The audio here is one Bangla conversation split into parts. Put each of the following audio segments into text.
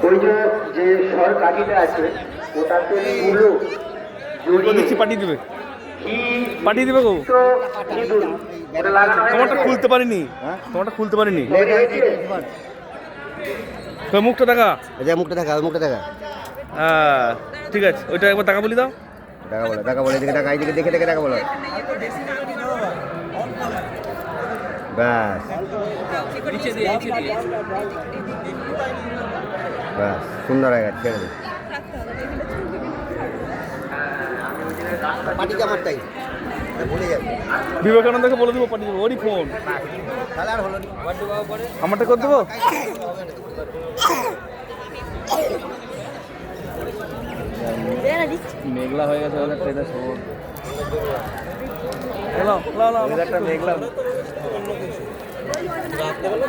ওই যে স্বর কাঠিটা আছে ওটাতে তুলো দেখছি পাঠিয়ে দেবে পাঠিয়ে দেবে গো। ওটা লাগানো হয় তোমারটা খুলতে পারিনি, তোমারটা খুলতে পারিনি। তোর মুখটা দেখা, মুখটা দেখা, মুখটা দেখা। হ্যাঁ ঠিক আছে, ওইটা একবার টাকা বলি দাও। টাকা বলে এদিকে টাকা, এইদিকে দেখে দেখে টাকা বলো। ব্যাস ব্যাস, সুন্দর হয়ে গেছে। ছেড়ে দিই পাটিকে আমারটাই ভুলে যাবে। বিবেকানন্দকে বলে দেবো পাঠিয়ে দেবো, ওরই ফোন। তাহলে আর হলো আমারটা করে দেবো। মেঘলা হয়ে গেছে ওয়েদারটা, ওয়েদারটা মেঘলা।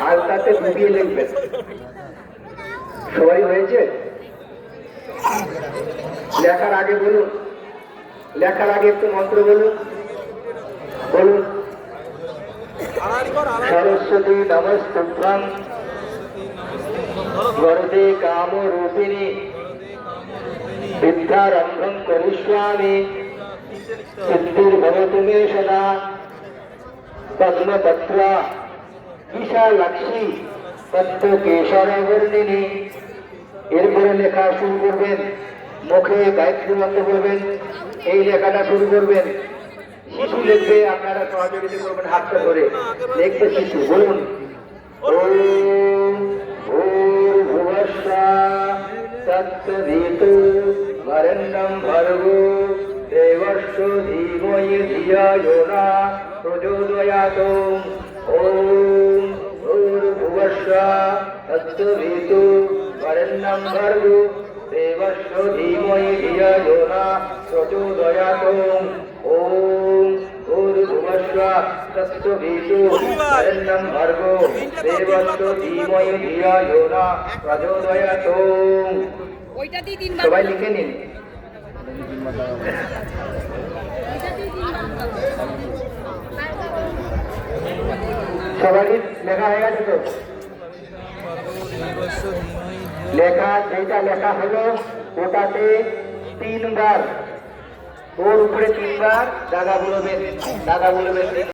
আলতাতে ডুবিয়ে লিখবেন। সবাই হয়েছে? লেখার আগে বলুন, লেখার আগে একটু মন্ত্র বলুন। বলুন, সরস্বতী নমস্তুভ্যং বরদে কাম রূপিণী বিদ্যারম্ভং করিষ্যামি সিদ্ধির্ভবতু মে সদা পদ্মপত্রা বিশালাক্ষী পদ্ম কেশরবর্ণিনী। এরপরে লেখা শুরু করবেন, মুখে গায়ত্রী মন্ত্র বলবেন, এই লেখাটা শুরু করবেন। শিশু লিখবে, আপনারা সহযোগিতা করবেন হাতটা ধরে। লিখবে শিশু, বলুন ওম ভূর্ভুবস্সুঃ তৎসবিতু বরেণ্যং ভর্গো দেবস্য ধীমহি ধিয়া যো নঃ প্রচোদয়াৎ। ওম ভূর্ভুবস্সুঃ তৎসবিতু বরেণ্যং ভর্গো দেবস্য ধীমহি ধিয়া যো নঃ প্রচোদয়াৎ। ওম ভূর্ভুবস্সুঃ তৎসবিতু বরেণ্যং ভর্গো দেবস্য ধীমহি ধিয়া যো নঃ প্রচোদয়াৎ। সবাই লিখে নিন। সবারই লেখা হয়ে গেছে তো? লেখা যেটা লেখা হলো ওটাতে 3 বার, ওর উপরে 3 বার দাদা বলবেন, দাদা বলবেন।